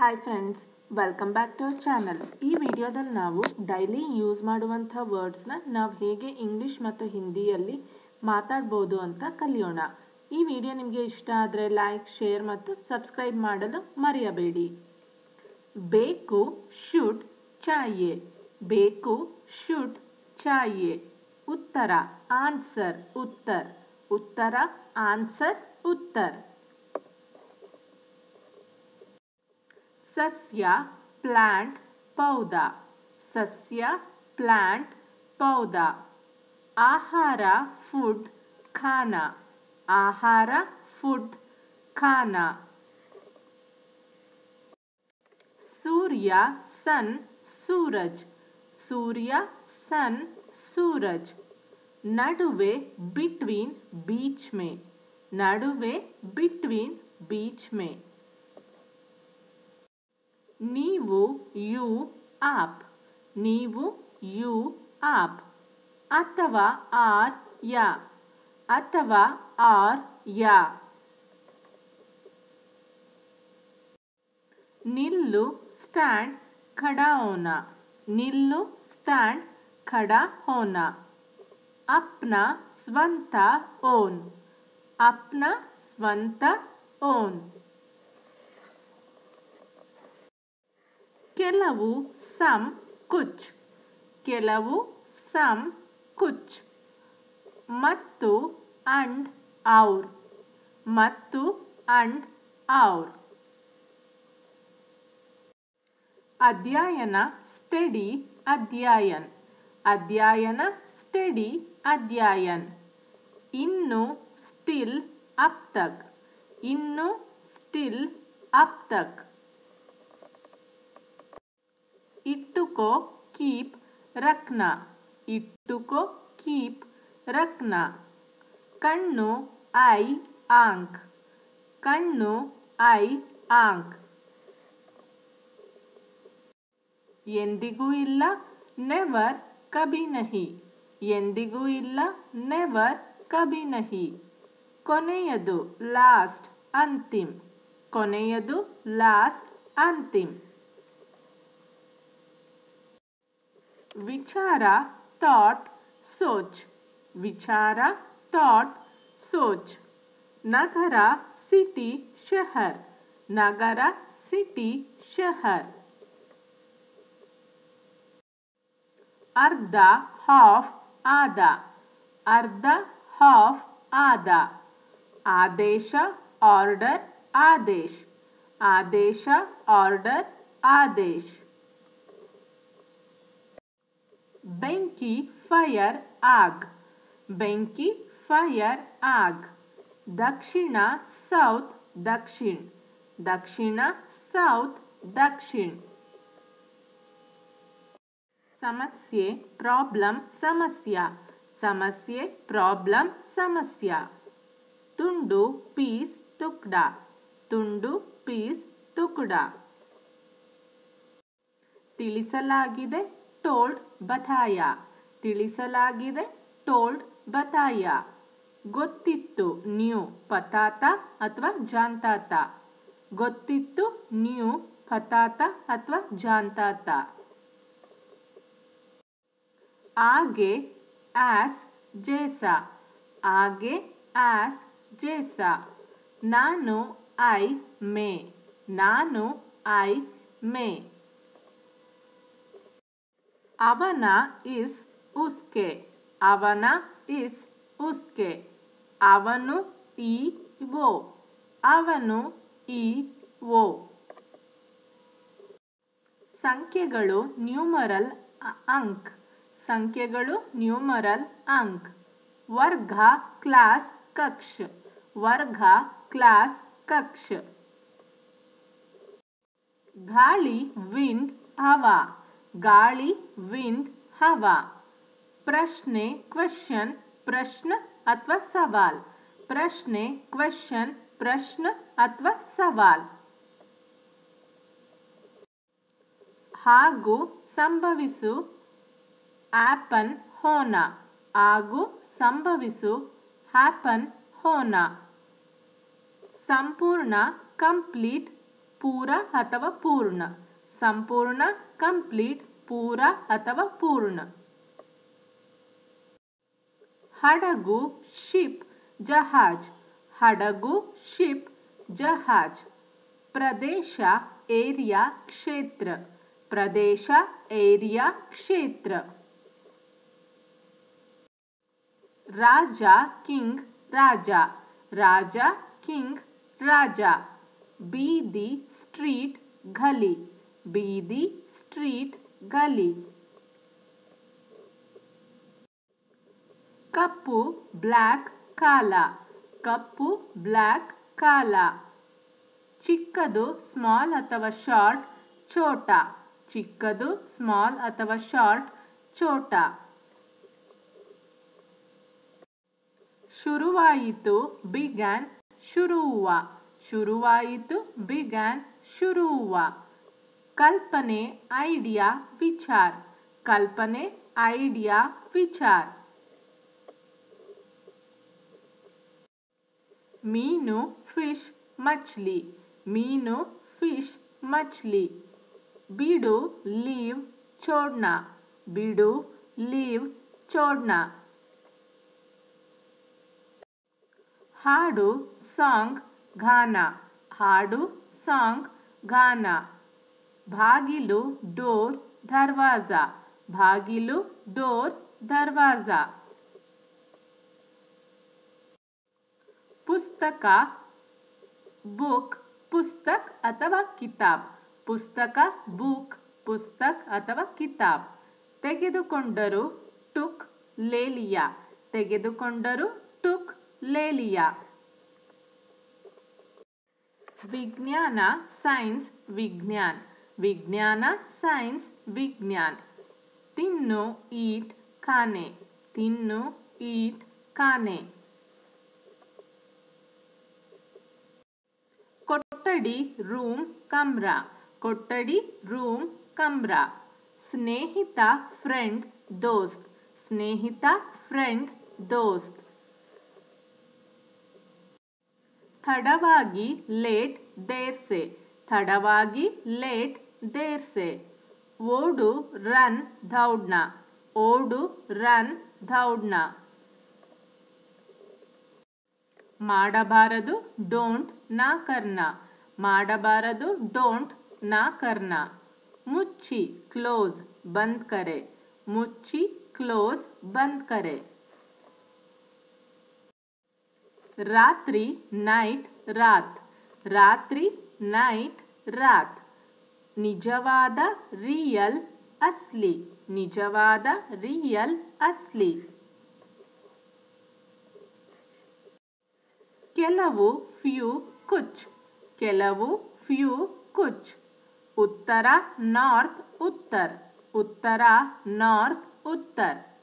Hi friends, welcome back to our channel. ಈ ವಿಡಿಯೋದಲ್ಲಿ ನಾವು ಡೈಲಿ ಯೂಸ್ ಮಾಡುವಂಥ ವರ್ಡ್ಸ್ನ ನಾವು ಹೇಗೆ ಇಂಗ್ಲಿಷ್ ಮತ್ತು ಹಿಂದಿಯಲ್ಲಿ ಮಾತಾಡ್ಬೋದು ಅಂತ ಕಲಿಯೋಣ. ಈ ವಿಡಿಯೋ ನಿಮಗೆ ಇಷ್ಟ ಆದರೆ ಲೈಕ್, ಶೇರ್ ಮತ್ತು ಸಬ್ಸ್ಕ್ರೈಬ್ ಮಾಡಲು ಮರೆಯಬೇಡಿ. ಬೇಕು, ಶುಡ್, ಚಾಹಿಯೆ. ಬೇಕು, ಶುಡ್, ಚಾಹಿಯೆ. ಉತ್ತರ, ಆನ್ಸರ್, ಉತ್ತರ. ಉತ್ತರ, ಆನ್ಸರ್, ಉತ್ತರ. सस्य, प्लांट, पौधा. सस्य, प्लांट, पौधा. आहार, फूड, खाना. आहार, फूड, खाना. सूर्य, सन, सूरज. सूर्य, सन, सूरज. नडुवे, बिटवीन, बीच में. नडुवे, बिटवीन, बीच में. नीवु, यू, आप. नीवु, यू, आप. अथवा, आर, या. अथवा, आर, या. निल्लु, स्टैंड, खड़ा होना. निल्लु, स्टैंड, खड़ा होना. अपना, स्ವಂತ, ओन. अपना, स्ವಂತ, ओन. ಕೆಲವು, ಸಮ್, ಕುಚ್. ಕೆಲವು, ಸಮ್, ಕುಚ್. ಮತ್ತು, ಅಂಡ್, ಔರ್. ಮತ್ತು, ಅಂಡ್, ಔರ್. ಅಧ್ಯಯನ, ಸ್ಟಡಿ, ಅಧ್ಯಯನ್. ಅಧ್ಯಯನ, ಸ್ಟಡಿ, ಅಧ್ಯಯನ್. ಇನ್ನು, ಸ್ಟಿಲ್, ಅಬ್ ತಕ್. ಇನ್ನು, ಸ್ಟಿಲ್, ಅಬ್ ತಕ್. इट्टुको, कीप, रखना. इट्टुको, कीप, रखना. कण्णु, आई, आंख. कण्णु, आई, आंख. ಎಂದಿಗೂ ಇಲ್ಲ, ನೆವರ್, ಕಭಿ ನಹಿ. ಎಂದಿಗೂ ಇಲ್ಲ, ನೆವರ್, ಕಭಿ ನಹಿ. ಕೊನೆಯದು, ಲಾಸ್ಟ್, ಅಂತಿಮ್. ಕೊನೆಯದು, ಲಾಸ್ಟ್, ಅಂತಿಮ್. विचार, थॉट, सोच. विचार, थॉट, सोच. नगर, सिटी, शहर. नगर, सिटी, शहर. अर्ध, हाफ, आधा. अर्ध, हाफ, आधा. आदेश, ऑर्डर, आदेश. आदेश, ऑर्डर, आदेश. ಬೆಂಕಿ, ಫೈರ್, ಆಗ್. ಬೆಂಕಿ, ಫೈರ್, ಆಗ್. ದಕ್ಷಿಣ, ಸೌತ್, ದಕ್ಷಿಣ್. ದಕ್ಷಿಣ, ಸೌತ್, ದಕ್ಷಿಣ್. ಸಮಸ್ಯೆ, ಪ್ರಾಬ್ಲಮ್, ಸಮಸ್ಯಾ. ಸಮಸ್ಯೆ, ಪ್ರಾಬ್ಲಮ್, ಸಮಸ್ಯಾ. ತುಂಡು, ಪೀಸ್, ತುಕ್ಡ. ತುಂಡು, ಪೀಸ್, ತುಕ್ಡ. ತಿಳಿಸಲಾಗಿದೆ, टोल्ड, बताया. ತಿಳಿಸಲಾಗಿದೆ, टोल्ड, बताया. ಗೊತ್ತಿತ್ತು, ನ್ಯೂ, ಪತಾತ ಅಥವಾ ಜಾನ್ತಾತ. ಗೊತ್ತಿತ್ತು, ನ್ಯೂ, ಪತಾತ ಅಥವಾ ಜಾನ್ತಾತ. ಆಗೆ, ಆಸ್, ಜೇಸಾ. ಆಗೆ, ಆಸ್, ಜೇಸಾ. ನಾನು, ಐ, ಮೇ. ನಾನು, ಐ, ಮೇ. ಅವನ, ಇಸ್, ಉಸ್ಕೆ. ಅವನ, ಇಸ್, ಉಸ್ಕೆ. ಅವನು, ಈ, ವೋ. ಅವನು, ಈ, ವೋ. ಸಂಖ್ಯೆಗಳು, ನ್ಯೂಮರಲ್, ಅಂಕ್. ಸಂಖ್ಯೆಗಳು, ನ್ಯೂಮರಲ್, ಅಂಕ್. ವರ್ಗ, ಕ್ಲಾಸ್, ಕಕ್ಷ. ವರ್ಗ, ಕ್ಲಾಸ್, ಕಕ್ಷ. ಗಾಳಿ, ವಿಂಡ್, ಹವಾ. ಗಾಳಿ, ವಿಂಡ್, ಹವಾ. ಪ್ರಶ್ನೆ, ಕ್ವೆಶ್ಚನ್, ಪ್ರಶ್ನ ಅಥವಾ ಸವಾಲ್. ಪ್ರಶ್ನೆ, ಕ್ವೆಶ್ಚನ್, ಪ್ರಶ್ನ ಅಥವಾ ಸವಾಲ್. ಹಾಗೂ, ಸಂಭವಿಸು, ಆಪನ್, ಹೋನಾ. ಹಾಗೂ, ಸಂಭವಿಸು, ಹ್ಯಾಪನ್, ಹೋನಾ. ಸಂಪೂರ್ಣ, ಕಂಪ್ಲೀಟ್, ಪೂರ ಅಥವಾ ಪೂರ್ಣ. ಸಂಪೂರ್ಣ ಕಂಪ್ಲೀಟ್, ಪೂರ ಅಥವಾ ಪೂರ್ಣ. ಹಡಗು ಶಿಪ್, ಜಹಾಜ್. ಹಡಗು ಶಿಪ್, ಜಹಾಜ್. ಪ್ರದೇಶ ಏರಿಯಾ, ಕ್ಷೇತ್ರ. ಪ್ರದೇಶ ಏರಿಯಾ, ಕ್ಷೇತ್ರ. ರಾಜ ಕಿಂಗ್, ರಾಜ. ರಾಜ ಕಿಂಗ್, ರಾಜ. ಬೀದಿ ಸ್ಟ್ರೀಟ್, ಗಲಿ. ಬೀದಿ ಸ್ಟ್ರೀಟ್, ಗಲಿ. ಕಪ್ಪು ಬ್ಲ್ಯಾಕ್, ಕಾಲ. ಕಪ್ಪು ಬ್ಲ್ಯಾಕ್, ಕಾಲ. ಚಿಕ್ಕದು ಸ್ಮಾಲ್ ಅಥವಾ ಶಾರ್ಟ್, ಛೋಟ. ಚಿಕ್ಕದು ಸ್ಮಾಲ್ ಅಥವಾ ಶಾರ್ಟ್, ಛೋಟ. ಶುರುವಾಯಿತು ಬಿಗ್ಯಾನ್, ಶುರು ಹುವಾ. ಶುರುವಾಯಿತು ಬಿಗ್ಯಾನ್, ಶುರು ಹುವಾ. ಕಲ್ಪನೆ ಐಡಿಯಾ, ವಿಚಾರ್. ಕಲ್ಪನೆ ಐಡಿಯಾ, ವಿಚಾರ್. ಮೀನು ಫಿಶ್, ಮಚ್ಲಿ. ಮೀನು ಫಿಶ್, ಮಚ್ಲಿ. ಬಿಡು ಲೀವ್, छोड़ना. ಬಿಡು ಲೀವ್, छोड़ना. ಹಾಡು ಸಾಂಗ್, ಗಾನಾ. ಹಾಡು ಸಾಂಗ್, ಗಾನಾ. ಬಾಗಿಲು ಡೋರ್, ದರ್ವಾಜಾ. ಬಾಗಿಲು ಡೋರ್, ದರ್ವಾಜಾ. ಪುಸ್ತಕ ಬುಕ್, ಪುಸ್ತಕ್ ಅಥವಾ ಕಿತಾಬ್. ಪುಸ್ತಕ ಬುಕ್, ಪುಸ್ತಕ್ ಅಥವಾ ಕಿತಾಬ್. ತೆಗೆದುಕೊಂಡರು ಟುಕ್, ಲೇ ಲಿಯಾ. ತೆಗೆದುಕೊಂಡರು ಟುಕ್, ಲೇ ಲಿಯಾ. ವಿಜ್ಞಾನ ಸೈನ್ಸ್, ವಿಜ್ಞಾನ್. ವಿಜ್ಞಾನ ಸೈನ್ಸ್, ವಿಜ್ಞಾನ್. ತಿನ್ನು ಈಟ್, ಖಾನೆ. ತಿನ್ನು ಈಟ್, ಖಾನೆ. ಕೊಠಡಿ ರೂಮ್, ಕಮ್ರಾ. ಕೊಠಡಿ ರೂಮ್, ಕಮ್ರಾ. ಸ್ನೇಹಿತ ಫ್ರೆಂಡ್, ದೋಸ್ತ್. ಸ್ನೇಹಿತ ಫ್ರೆಂಡ್, ದೋಸ್ತ್. ತಡವಾಗಿ ಲೇಟ್, ದೇರ್ ಸೆ. ತಡವಾಗಿ ಲೇಟ್, ದೇರ್ ಸೆ. ಓಡು ರನ್, ದೌಡ್ನಾ. ಓಡು ರನ್, ದೌಡ್ನಾ. ಮಾಡಬಾರದು ಡೋಂಟ್, ನಾ ಕರ್ನಾ. ಮಾಡಬಾರದು ಡೋಂಟ್, ನಾ ಕರ್ನಾ. ಮುಚ್ಚಿ ಕ್ಲೋಸ್, ಬಂದ್ ಕರೆ. ಮುಚ್ಚಿ ಕ್ಲೋಸ್, ಬಂದ್ ಕರೆ. ರಾತ್ರಿ ನೈಟ್, ರಾತ್. ರಾತ್ರಿ ನೈಟ್, ರಾತ್. ನಿಜವಾದ ರಿಯಲ್, ಅಸ್ಲಿ. ನಿಜವಾದ ರಿಯಲ್, ಅಸ್ಲಿ. ಕೆಲವು ಫ್ಯೂ, ಕುಚ್. ಕೆಲವು ಫ್ಯೂ, ಕುಚ್. ಉತ್ತರ ನಾರ್ತ್, ಉತ್ತರ್. ಉತ್ತರ ನಾರ್ತ್, ಉತ್ತರ್.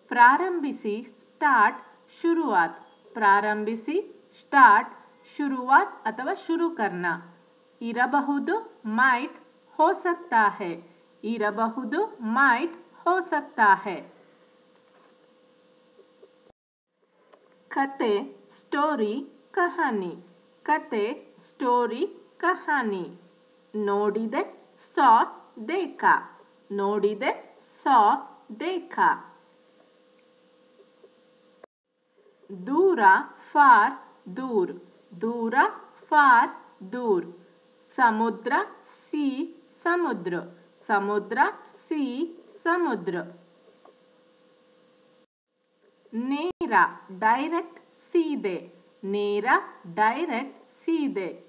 ಪ್ರಾರಂಭಿಸಿ ಸ್ಟಾರ್ಟ್, ಶುರುವಾತ್. ಪ್ರಾರಂಭಿಸಿ ಸ್ಟಾರ್ಟ್, ಶುರುವಾತ್ ಅಥವಾ ಶುರು ಕರ್ನಾ. ಇರಬಹುದು ಮೈಟ್, ಹೋ ಸಕ್ತಾ ಹೈ. ಇರಬಹುದು ಮೈಟ್, ಹೋ ಸಕ್ತಾ ಹೈ. ಕತೆ ಸ್ಟೋರಿ, ಕಹಾನಿ. ಕತೆ ಸ್ಟೋರಿ, ಕಹಾನಿ. ನೋಡಿದೆ ಸಾ, ದೇಖಾ. ನೋಡಿದೆ ಸಾ, ದೇಖಾ. ದೂರ ಫಾರ್, ದೂರ್. ದೂರ ಫಾರ್, ದೂರ್. ಸಮುದ್ರ ಸಿ, ಸಮುದ್ರ. ಸಮುದ್ರ ಸಿ, ಸಮುದ್ರ. ನೇರ ಡೈರೆಕ್ಟ್, ಸೀದೆ. ನೇರ ಡೈರೆಕ್ಟ್, ಸೀದೆ.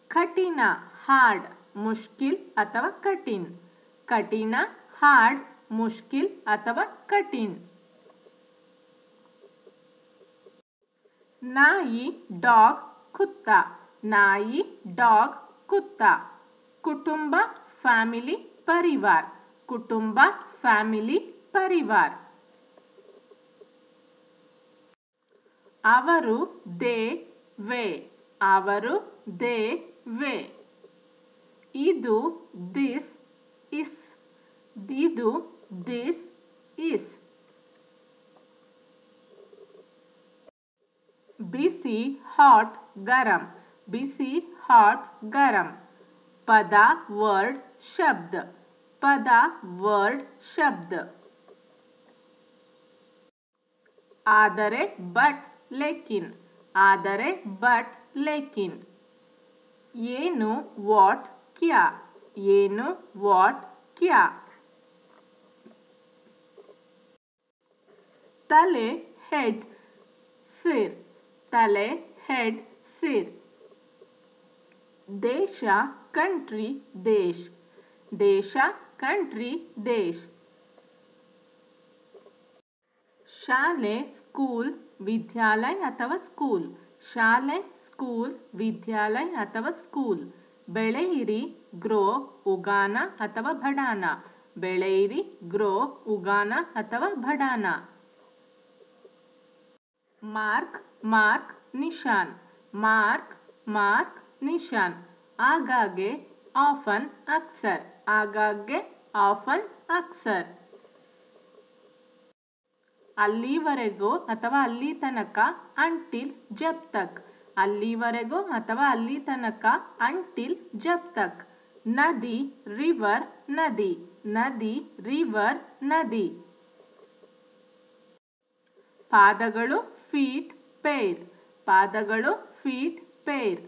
ಕಠಿಣ ಹಾರ್ಡ್, ಮುಷ್ಕಿಲ್ ಅಥವಾ ಕಠಿಣ್. ಕಠಿಣ ಹಾರ್ಡ್, ಮುಷ್ಕಿಲ್ ಅಥವಾ ಕಠಿಣ್. ನಾಯಿ ಡಾಗ್, ಕುತ್ತ. ನಾಯಿ ಡಾಗ್, ಕುತ್ತ. ಕುಟುಂಬ ಫ್ಯಾಮಿಲಿ, ಪರಿವಾರ್. ಕುಟುಂಬ ಫ್ಯಾಮಿಲಿ, ಪರಿವಾರ್. ಅವರು ದೇ, ವೇ. ಅವರು ದೇ, ವೇ. ಇದು ದಿಸ್, ಇಸ್. ಇದು ದಿಸ್, ಇಸ್. ಬಿಸಿ ಹಾಟ್ ಗರಂ, ಬಿಸಿ ಹಾಟ್ ಗರಂ. ಪದ ವರ್ಡ್ ಶಬ್ದ, ಪದ ವರ್ಡ್ ಶಬ್ದ. ಆದರೆ ಬಟ್ ಲೇಕಿನ್, ಆದರೆ ಬಟ್ ಲೇಕಿನ್. ಏನು ವಾಟ್ ಕ್ಯಾ, ಏನು ವಾಟ್ ಕ್ಯಾ. ತಲೆ ಹೆಡ್ ಸಿರ್, ತಲೆ ಹೆಡ್ ಸಿರ್. ದೇಶ ಕಂಟ್ರಿ ದೇಶ್, ದೇಶ ಕಂಟ್ರಿ ದೇಶ್. ಶಾಲೆ ಸ್ಕೂಲ್ ವಿದ್ಯಾಲಯ ಅಥವಾ ಸ್ಕೂಲ್, ಶಾಲೆ ಸ್ಕೂಲ್ ವಿದ್ಯಾಲಯ ಅಥವಾ ಸ್ಕೂಲ್. ಬೆಳೆಯಿರಿ ಗ್ರೋ ಉಗಾನ ಅಥವಾ ಬಡಾನ, ಬೆಳೆಯಿರಿ ಗ್ರೋ ಉಗಾನ ಅಥವಾ ಬಡಾನ. ಮಾರ್ಕ್ ಮಾರ್ಕ್ ನಿಶಾನ್, ಮಾರ್ಕ್ ಮಾರ್ಕ್ ನಿಶಾನ್. ಆಗಾಗ್ಗೆ ಆಫನ್ ಅಕ್ಸರ್, ಆಗಾಗ್ಗೆ ಆಫನ್ ಅಕ್ಸರ್. ಅಲ್ಲಿವರೆಗೂ ಅಥವಾ ಅಲ್ಲಿ ತನಕ ಅಂಟಿಲ್ ಜಬ್ ತಕ್, ಅಲ್ಲಿವರೆಗೂ ಅಥವಾ ಅಲ್ಲಿ ತನಕ ಅಂಟಿಲ್ ಜಬ್ ತಕ್. ನದಿ ರಿವರ್ ನದಿ, ನದಿ ರಿವರ್ ನದಿ. ಪಾದಗಳು ಫೀಟ್ ಪೇರ್, ಪಾದಗಳು ಫೀಟ್ ಪೇರ್.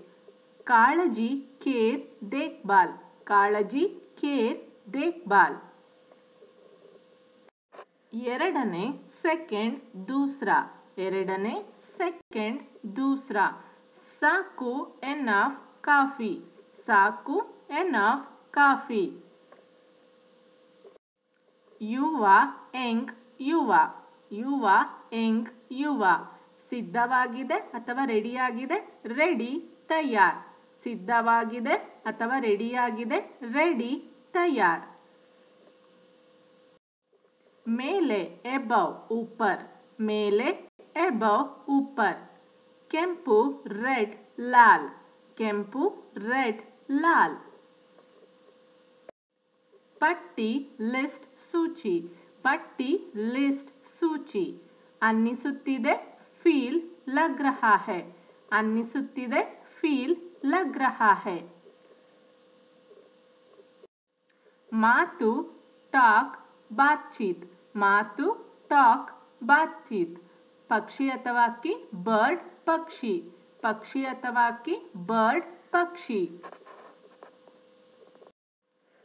ಕಾಳಜಿ ಕೇರ್ ದೇಖ್ಬಾಲ್, ಕಾಳಜಿ ಕೇರ್ ದೇಖ್ಬಾಲ್. ಎರಡನೇ ಸೆಕೆಂಡ್ ದೂಸ್ರಾ, ಎರಡನೇ ಸೆಕೆಂಡ್ ದೂಸ್ರಾ. ಸಾಕು ಎನಫ್ ಕಾಫಿ, ಸಾಕು ಎನಫ್ ಕಾಫಿ. ಯುವ ಎಂಗ್ ಯುವ, ಯುವ ಎಂಗ್ ಯುವ. ಸಿದ್ಧವಾಗಿದೆ ಅಥವಾ ರೆಡಿಯಾಗಿದೆ, ರೆಡಿ ತಯಾರ್. ಸಿದ್ಧವಾಗಿದೆ ಅಥವಾ ರೆಡಿಯಾಗಿದೆ, ರೆಡಿ ತಯಾರ್. ಮೇಲೆ ಎಬವ್ ऊपर, ಮೇಲೆ ಎಬವ್ ऊपर. ಕೆಂಪು ರೆಡ್ ಲಾಲ್, ಕೆಂಪು ರೆಡ್ ಲಾಲ್. ಪಟ್ಟಿ ಲಿಸ್ಟ್ ಸೂಚಿ, ಪಟ್ಟಿ ಲಿಸ್ಟ್ ಸೂಚಿ. ಅನ್ನಿಸುತ್ತಿದೆ ಫೀಲ್ ಲಗ್ ರಹಾ ಹೈ, ಅನ್ನಿಸುತ್ತಿದೆ ಫೀಲ್ ಲಗ್ ರಹಾ ಹೈ. ಮಾತು ಟಾಕ್ ಬಾತ್ಚೀತ್, ಮಾತು ಟಾಕ್ ಬಾತ್ಚೀತ್. ಪಕ್ಷಿ ಅಥವಾ ಹಕ್ಕಿ ಬರ್ಡ್ ಪಕ್ಷಿ, ಪಕ್ಷಿ ಅಥವಾ ಹಕ್ಕಿ ಬರ್ಡ್ ಪಕ್ಷಿ.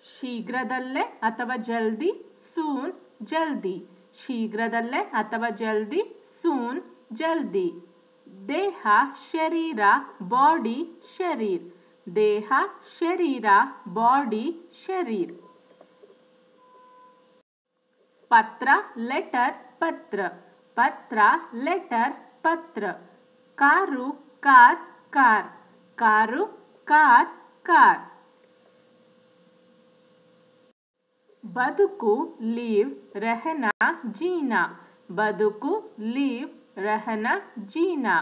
ಶೀಘ್ರದಲ್ಲೇ ಅಥವಾ ಜಲ್ದಿ ಸೂನ್ ಜಲ್ದಿ, ಶೀಘ್ರದಲ್ಲೇ ಅಥವಾ ಜಲ್ದಿ ಸೂನ್ ಜಲ್ದಿ. ದೇಹ ಶರೀರ ಬಾಡಿ ಶರೀರ್, ದೇಹ ಶರೀರ ಬಾಡಿ ಶರೀರ್. ಪತ್ರ ಲೆಟರ್ ಪತ್ರ, ಪತ್ರ ಲೆಟರ್ ಪತ್ರ. Car car car, car car car. ಬದುಕು ಲಿವ್ रहना जीना, ಬದುಕು ಲಿವ್ रहना जीना.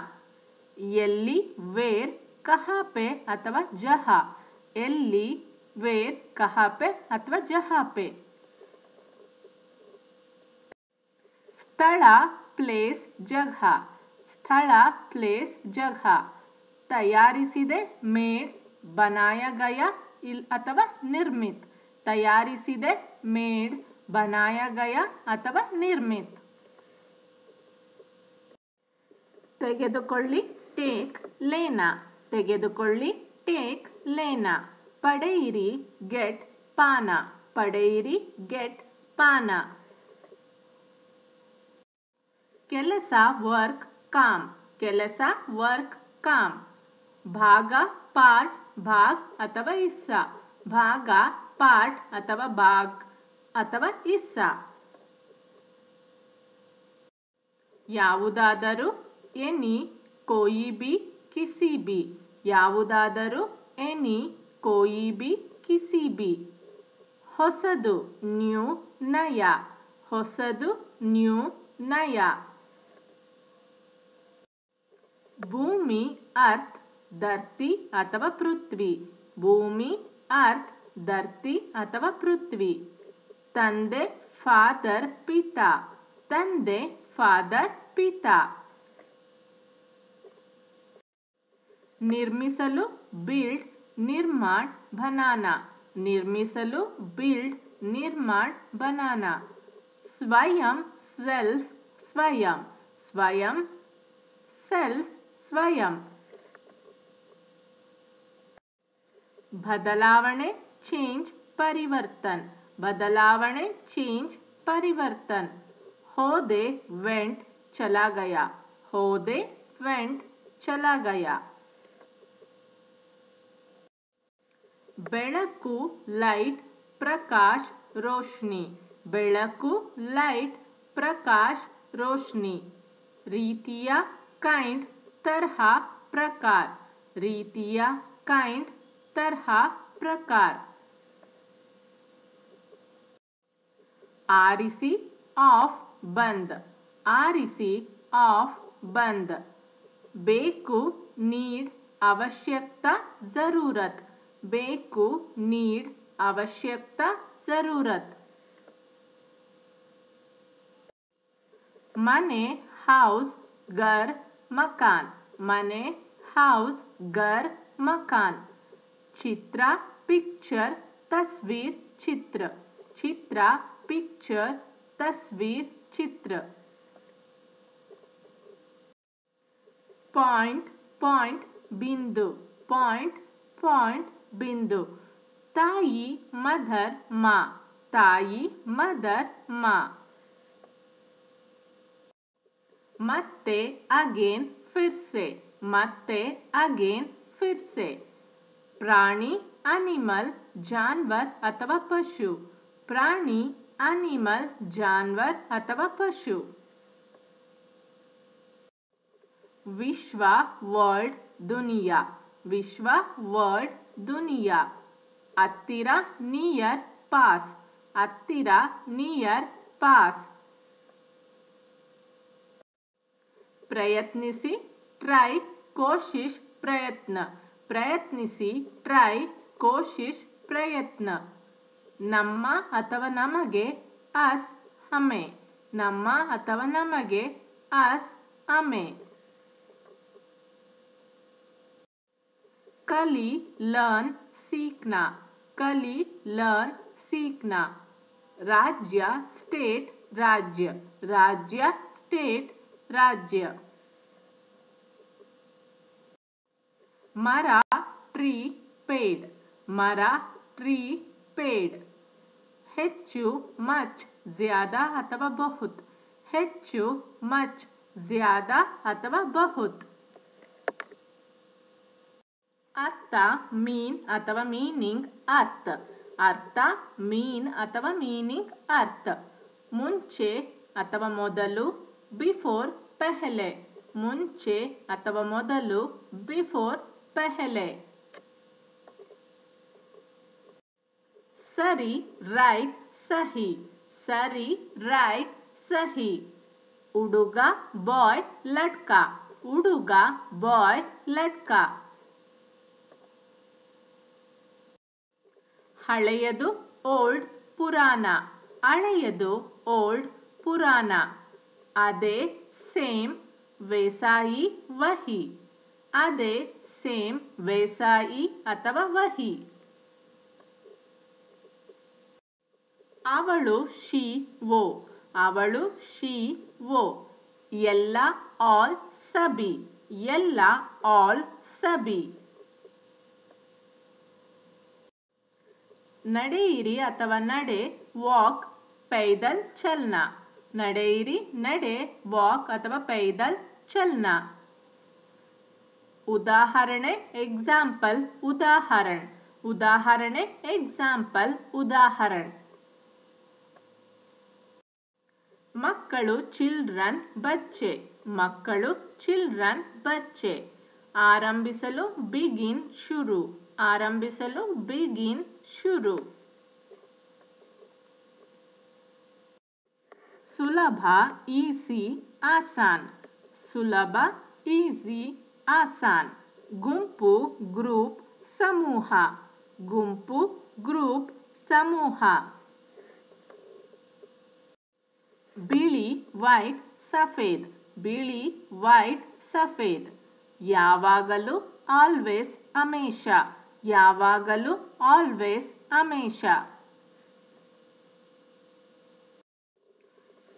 ಎಲ್ಲಿ ವೇರ್ ಕಹಾ ಪೆ ಅಥವಾ ಜಹಾ, ಎಲ್ಲಿ ವೇರ್ ಕಹಾ ಪೆ ಅಥವಾ ಜಹಾ ಪೆ. ಸ್ಥಳ ಪ್ಲೇಸ್ ಜಗಹ, ಸ್ಥಳ ಪ್ಲೇಸ್ ಜಗಹ. ತಯಾರಿಸಿದೆ ಮೇಡ್ ಬನಾಯ ಗಯ ಅಥವಾ ನಿರ್ಮಿತ್, ತಯಾರಿಸಿದೆ ಮೇಡ್ ಬನಾಯ ಗಯ ಅಥವಾ ನಿರ್ಮಿತ್. ತೆಗೆದುಕೊಳ್ಳಿ ಟೇಕ್ ಲೇನಾ, ತೆಗೆದುಕೊಳ್ಳಿ ಟೇಕ್ ಲೇನಾ. ಪಡೆಯಿರಿ ಗೆಟ್ ಪಾನ, ಪಡೆಯಿರಿ ಗೆಟ್ ಪಾನ. ಕೆಲಸ ವರ್ಕ್ ಕಾಮ್, ಕೆಲಸ ವರ್ಕ್ ಕಾಮ್. ಭಾಗ ಪಾರ್ಟ್ ಭಾಗ್ ಅಥವಾ ಹಿಸ್ಸ, ಭಾಗ ಪಾರ್ಟ್ ಅಥವಾ ಭಾಗ್ ಅಥವಾ ಹಿಸ್ಸ. ಯಾವುದಾದರೂ ಎನಿ ಕೋಯಿ ಬಿ ಕಿಸಿ ಬಿ, ಯಾವುದಾದರೂ ಎನಿ ಕೋಯಿ ಬಿ ಕಿಸಿ ಬಿ. ಹೊಸದು ನ್ಯೂ ನಯ, ಹೊಸದು ನ್ಯೂ ನಯ. ಭೂಮಿ ಅರ್ಥ ಧರ್ತಿ ಅಥವಾ ಪೃಥ್ವಿ, ಭೂಮಿ ಅರ್ಥ ಧರ್ತಿ ಅಥವಾ ಪೃಥ್ವಿ. ತಂದೆ ಫಾದರ್ ಪಿತಾ, ತಂದೆ ಫಾದರ್ ಪಿತಾ. ನಿರ್ಮಿಸಲು ಬಿಲ್ಡ್ ನಿರ್ಮಾಣ बनाना ನಿರ್ಮಿಸಲು ಬಿಲ್ಡ್ ನಿರ್ಮಾಣ बनाना ಸ್ವಯಂ ಸೆಲ್ಫ್ ಸ್ವಯಂ ಸ್ವಯಂ ಸೆಲ್ಫ್ ಸ್ವಯಂ ಬದಲಾವಣೆ चेंज परिवर्तन बदलावणे चेंज परिवर्तन होदे वेंट चला गया होदे वेंट चला गया ಬೆಳಕು ಲೈಟ್ ಪ್ರಕಾಶ್ ರೋಶ್ನಿ ಬೆಳಕು ಲೈಟ್ ಪ್ರಕಾಶ್ ರೋಶ್ನಿ ರೀತಿಯ ಕೈಂಡ್ ತರಹ ಪ್ರಕಾರ ರೀತಿಯ ಕೈಂಡ್ तरह प्रकार आरिसी ऑफ बंद आरिसी ऑफ बंद बेकु नीड आवश्यकता जरूरत बेकु नीड आवश्यकता जरूरत मने हाउस घर मकान मने हाउस घर मकान चित्र पिक्चर तस्वीर चित्र चित्र पिक्चर तस्वीर चित्र पॉइंट पॉइंट बिंदु पॉइंट पॉइंट बिंदु ताई मदर माँ ताई मदर माँ मत्ते अगेन फिर से मत्ते अगेन फिर से प्राणी एनिमल जानवर अथवा पशु प्राणी एनिमल जानवर अथवा पशु विश्व वर्ल्ड दुनिया विश्व वर्ल्ड दुनिया हत्तिर नियर पास हत्तिर नियर पास प्रयत्निसी ट्राई कोशिश प्रयत्न प्रयत्निसी ट्राई कोशिश प्रयत्न ನಮ್ಮ ಅಥವಾ ನಮಗೆ ಅಸ್ ಹಮೆ ನಮ್ಮ ಅಥವಾ ನಮಗೆ ಅಸ್ ಹಮೆ कली लर्न सीखना कली लर्न सीखना राज्य स्टेट राज्य राज्य स्टेट राज्य मरा ट्री पेड़ मरा ट्री पेड़ ಹೆಚ್ಚು ಮಚ್ ಜ್ಯಾದಾ ಅಥವಾ ಬಹುತ್ ಹೆಚ್ಚು ಮಚ್ ಜ್ಯಾದಾ ಅಥವಾ ಬಹುತ್ ಅರ್ಥ ಮೀನ್ ಅಥವಾ ಮೀನಿಂಗ್ ಅರ್ಥ ಅರ್ಥ ಮೀನ್ ಅಥವಾ ಮೀನಿಂಗ್ ಅರ್ಥ ಮುಂಚೆ ಅಥವಾ ಮೊದಲು ಬಿಫೋರ್ ಪೆಹಲೆ ಮುಂಚೆ ಅಥವಾ ಮೊದಲು ಬಿಫೋರ್ ಪೆಹಲೆ सरी राइट सही सरी राइट सही उडुगा बॉय लड़का उडुगा बॉय लड़का हಳೆಯದು ओल्ड पुराना हಳೆಯದು ओल्ड पुराना अदे सेम वैसा ही वही अदे सेम वैसा ही अथवा वही ಅವಳು ಶಿ वो ಅವಳು ಶಿ वो ಎಲ್ಲ ಆಲ್ ಸಬಿ ಎಲ್ಲ ಆಲ್ ಸಬಿ ನಡೆಯಿರಿ ಅಥವಾ ನಡೆ ವಾಕ್ ಪೈದಲ್ ಚಲನ ನಡೆಯಿರಿ ನಡೆ ವಾಕ್ ಅಥವಾ ಪೈದಲ್ ಚಲನ ಉದಾಹರಣೆ ಎಕ್ಸಾಂಪಲ್ ಉದಾಹರಣೆ ಉದಾಹರಣೆ ಎಕ್ಸಾಂಪಲ್ ಉದಾಹರಣೆ ಮಕ್ಕಳು ಚಿಲ್ಡ್ರನ್ ಬಚ್ಚೆ ಮಕ್ಕಳು ಚಿಲ್ಡ್ರನ್ ಬಚ್ಚೆ ಆರಂಭಿಸಲು ಬಿಗಿನ್ ಶುರು ಆರಂಭಿಸಲು ಬಿಗಿನ್ ಶುರು ಸುಲಭ ಈಸಿ ಆಸಾನ್ ಸುಲಭ ಈಸಿ ಆಸಾನ್ ಗುಂಪು ಗ್ರೂಪ್ ಸಮೂಹ ಗುಂಪು ಗ್ರೂಪ್ ಸಮೂಹ ಬಿಳಿ ವೈಟ್ ಸಫೇದ್ ಬಿಳಿ ವೈಟ್ ಸಫೇದ್ ಯಾವಾಗಲೂ ಆಲ್ವೇಸ್ ಹಮೇಶ, ಯಾವಾಗಲೂ ಆಲ್ವೇಸ್ ಹಮೇಶ.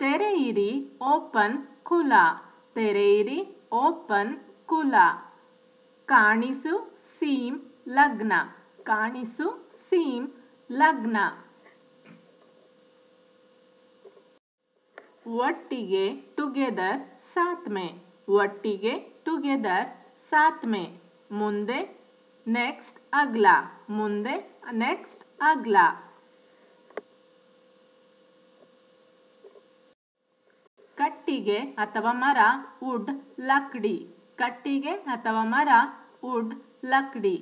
ತೆರೆಯಿರಿ ಓಪನ್ ಖುಲಾ, ತೆರೆಯಿರಿ ಓಪನ್ ಖುಲಾ. ಕಾಣಿಸು ಸೀಮ್ ಲಗ್ನ, ಕಾಣಿಸು ಸೀಮ್ ಲಗ್ನ. ಒಟ್ಟಿಗೆ ಟುಗೆದರ್ ಸಾತ್ ಮೇ, ಒಟ್ಟಿಗೆ ಟುಗೆದರ್ ಸಾತ್ ಮೇ. ಮುಂದೆ ನೆಕ್ಸ್ಟ್ ಅಗ್ಲಾ, ಮುಂದೆ ನೆಕ್ಸ್ಟ್ ಅಗ್ಲಾ. ಕಟ್ಟಿಗೆ ಅಥವಾ ಮರ ವುಡ್ ಲಕ್ಡಿ, ಕಟ್ಟಿಗೆ ಅಥವಾ ಮರ ವುಡ್ ಲಕ್ಡಿ.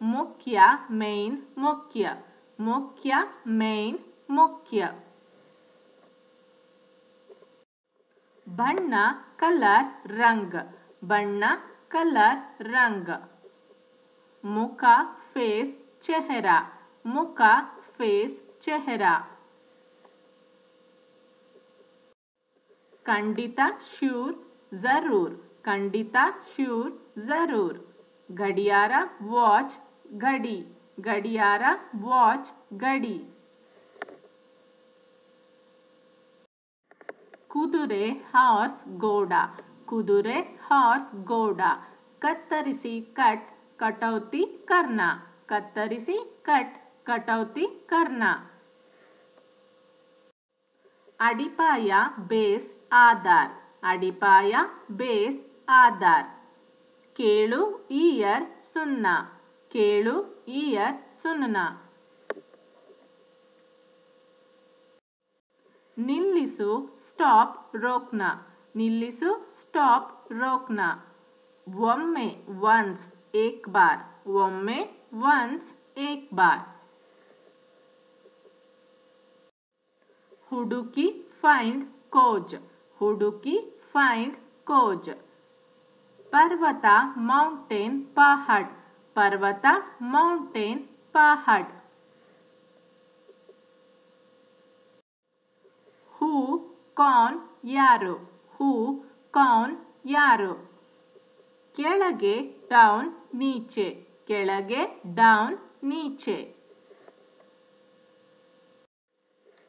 ಮುಖ್ಯ ಮೇನ್ ಮುಖ್ಯ, ಮುಖ್ಯ ಮೇನ್ ಮುಖ್ಯ. ಬಣ್ಣ ಕಲರ್ ರಂಗ್, ಬಣ್ಣ ಕಲರ್ ರಂಗ್. ಮುಖ ಫೇಸ್ ಚೆಹರಾ, ಮುಖ ಫೇಸ್ ಚೆಹರಾ. ಖಂಡಿತ ಶ್ಯೂರ್ ಜರೂರ್, ಖಂಡಿತ ಶ್ಯೂರ್ ಜರೂರ್. ಗಡಿಯಾರ ವಾಚ್ ಗಡಿ, ಗಡಿಯಾರ ವಾಚ್ ಗಡಿ. ಕುದುರೆ ಹಾರ್ಸ್ ಗೋಡ, ಕುದುರೆ ಹಾರ್ಸ್ ಗೋಡ. ಕತ್ತರಿಸಿ ಕಟ್ ಕಟೌತಿ ಕರ್ನ, ಕತ್ತರಿಸಿ ಕಟ್ ಕಟೌತಿ ಕರ್ನ. ಅಡಿಪಾಯ ಬೇಸ್ ಆಧಾರ್, ಅಡಿಪಾಯ ಬೇಸ್ ಆಧಾರ್. ಕೇಳು ಇಯರ್ ಸುನ್ನ, ಕೇಳು ಇಯರ್ ಸುನ್ನ. ನಿಲ್ಲಿಸು ಸ್ಟಾಪ್ ರೋಕ್ನ, ನಿಲ್ಲಿಸು ಸ್ಟಾಪ್ ರೋಕ್ನ. ಒಮ್ಮೆ ಒನ್ಸ್ ಏಕ್ ಬಾರ್, ಒಮ್ಮೆ ಒನ್ಸ್ ಏಕ್ ಬಾರ್. ಹುಡುಕಿ ಫೈಂಡ್ ಕೋಜ್, ಹುಡುಕಿ ಫೈಂಡ್ ಕೋಜ್. ಪರ್ವತ ಮೌಂಟೇನ್ ಪಹಾಡ್, ಪರ್ವತ ಮೌಂಟೇನ್ ಪಹಾಡ್. ಹೂ ಕೌನ್ ಯಾರು, ಹೂ ಕೌನ್ ಯಾರು. ಕೆಳಗೆ ಡೌನ್ ನೀಚೆ, ಕೆಳಗೆ ಡೌನ್ ನೀಚೆ.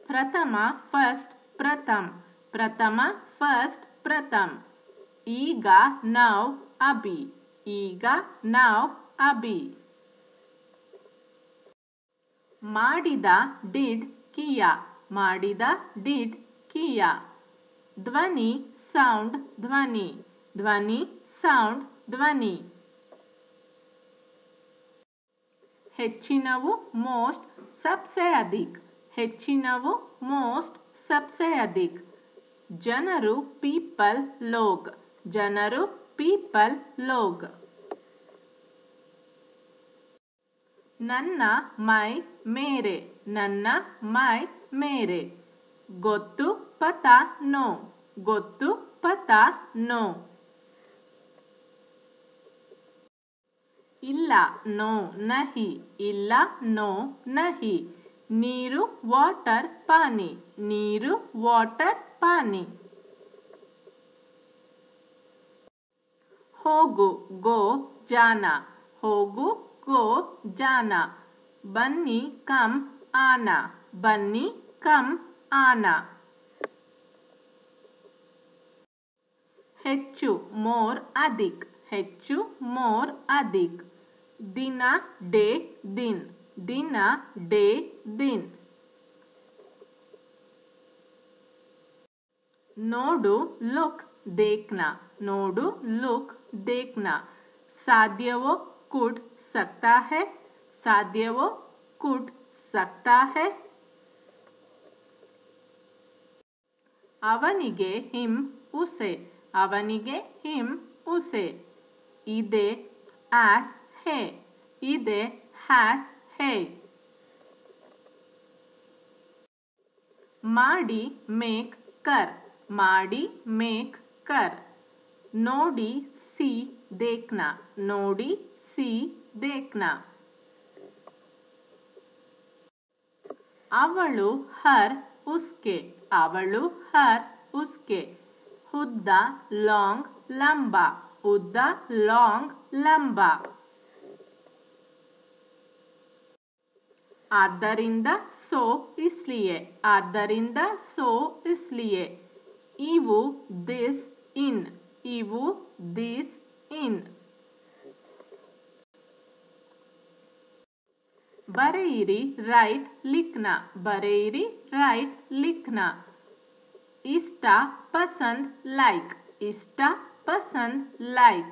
ಪ್ರಥಮ ಫಸ್ಟ್ ಪ್ರಥಮ್, ಪ್ರಥಮ ಫಸ್ಟ್ ಪ್ರಥಮ್. ಈಗ ನೌ ಅಭಿ, ಈಗ ನೌ ಅಭಿ. ಮಾಡಿದ ಡಿಡ್ ಕಿಯಾ, ಮಾಡಿದ ಡಿಡ್ ಕಿಯಾ. ಧ್ವನಿ ಸೌಂಡ್ ಧ್ವನಿ, ಧ್ವನಿ ಸೌಂಡ್ ಧ್ವನಿ. ಹೆಚ್ಚಿನವು ಮೋಸ್ಟ್ ಸಬ್ಸೆ ಅಧಿಕ್, ಹೆಚ್ಚಿನವು ಮೋಸ್ಟ್ ಸಬ್ಸೆ ಅಧಿಕ್. ಜನರು ಪೀಪಲ್ ಲೋಗ್, ಜನರು ಪೀಪಲ್ ಲೋಗ್. ನನ್ನ ಮೈ ಮೇರೆ, ನನ್ನ ಮೈ ಮೇರೆ. ಗೊತ್ತು ಪತಾ ನೋ, ಗೊತ್ತು ಪತಾ ನೋ. ಇಲ್ಲ ನೋ ನಹಿ, ಇಲ್ಲ ನೋ ನಹಿ. ನೀರು ವಾಟರ್ ಪಾನಿ, ನೀರು ವಾಟರ್ ಪಾನಿ. ಹೋಗು ಗೋ ಜಾನ, ಹೋಗು ಗೋ ಜಾನ. ಬನ್ನಿ ಕಮ್ ಆನ, ಬನ್ನಿ ಕಮ್ ಆನ. ಹೆಚ್ಚು ಮೋರ್ ಅಧಿಕ್, ಹೆಚ್ಚು ಮೋರ್ ಅಧಿಕ್. ದಿನ ಡೇ ದಿನ್, ದಿನ ಡೇ ದಿನ್. ನೋಡು ಲುಕ್ देखना, ನೋಡು ಲುಕ್ देखना. ಸಾಧ್ಯವೋ ಕುಡ್ ಸಕ್ತಾ है, ಸಾಧ್ಯವೋ ಕುಡ್ ಸಕ್ತಾ है. ಅವನಿಗೆ ಹಿಮ್ ಉಸೆ, ಅವನಿಗೆ ಹಿಮ್ ಉಸೆ. ಇದೆ ಆಸ್ है, ಇದೆ ಹ್ಯಾಸ್ है. ಮಾಡಿ ಮೇಕ್ कर, ಮಾಡಿ ಮೇಕ್ कर. ನೋಡಿ सी देखना, ನೋಡಿ सी देखना. ಅವಳು ಹರ್ उसके, ಅವಳು ಹರ್ उसके. ಉದ್ದ ಲಾಂಗ್ ಲಂಬಾ, ಉದ್ದ, ಲಾಂಗ್, ಲಂಬ. ಆದ್ದರಿಂದ ಸೋ ಇಸ್ಲಿಯೇ, ಆದ್ದರಿಂದ ಸೋ ಇಸ್ಲಿಯೇ. ಇವು ದಿಸ್ ಇನ್, ಇವು ದಿಸ್ ಇನ್. ಬರೆಯಿರಿ ರೈಟ್ ಲಿಖ್ನ, ಬರೆಯಿರಿ ರೈಟ್ ಲಿಖ್ನ. ಇಷ್ಟ ಪಸಂದ್ ಲೈಕ್, ಇಷ್ಟ पसंद लाइक.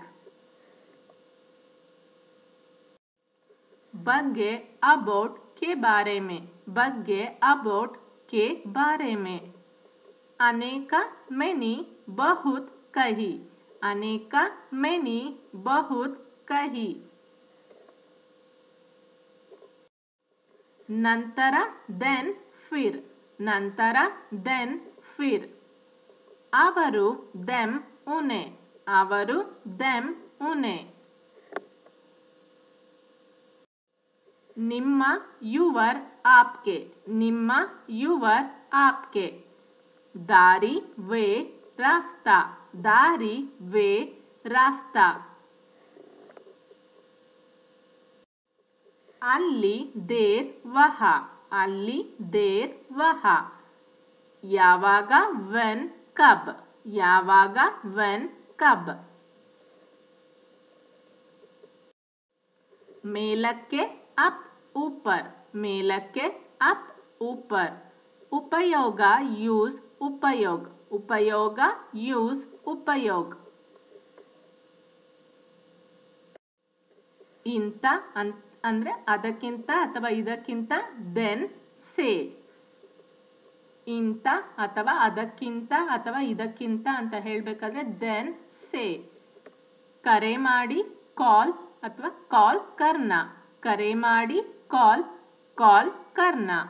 बग्गे अबाउट के बारे में, बग्गे अबाउट के बारे में. अनेक मैनी बहुत कही, अनेक मैनी बहुत कही. ನಂತರ ದೆನ್ ಫಿರ್, ನಂತರ ದೆನ್ ಫಿರ್. ಅವರು ದೆಮ್ ಉನೆ, ಅವರು ದೆಮ್ ಉನೆ. ನಿಮ್ಮ ಯುವರ್ ಆಪ್ಕೆ, ನಿಮ್ಮ ಯುವರ್ ಆಪ್ಕೆ. ದಾರಿ ವೇ ರಾಸ್ತಾ, ದಾರಿ ವೇ ರಾಸ್ತಾ. ಅಲ್ಲಿ ದೇರ್ ವಹ, ಅಲ್ಲಿ ದೇರ್ ವಹ. ಯಾವಾಗ ವೆನ್ ಕಬ್, ಯಾವಾಗ ವೆನ್ ಕಬ್. ಮೇಲಕ್ಕೆ ಅಪ್ ऊपर, ಮೇಲಕ್ಕೆ ಅಪ್ ऊपर. ಉಪಯೋಗ ಯೂಸ್ ಉಪಯೋಗ್, ಉಪಯೋಗ ಯೂಸ್ ಉಪಯೋಗ್. ಇಂತ ಅಂದ್ರೆ ಅದಕ್ಕಿಂತ ಅಥವಾ ಇದಕ್ಕಿಂತ ದೆನ್ ಸೇ. ಇಂತ ಅಥವಾ ಅದಕ್ಕಿಂತ ಅಥವಾ ಇದಕ್ಕಿಂತ ಅಂತ ಹೇಳಬೇಕಾದ್ರೆ ದೆನ್ ಸೇ. ಕರೆ ಮಾಡಿ ಕಾಲ್ ಅಥವಾ ಕಾಲ್ ಕರ್ನಾ, ಕರೆ ಮಾಡಿ ಕಾಲ್, ಕಾಲ್ ಕರ್ನಾ.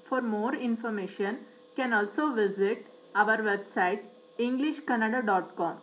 For more information, can also visit our website englishkannada.com.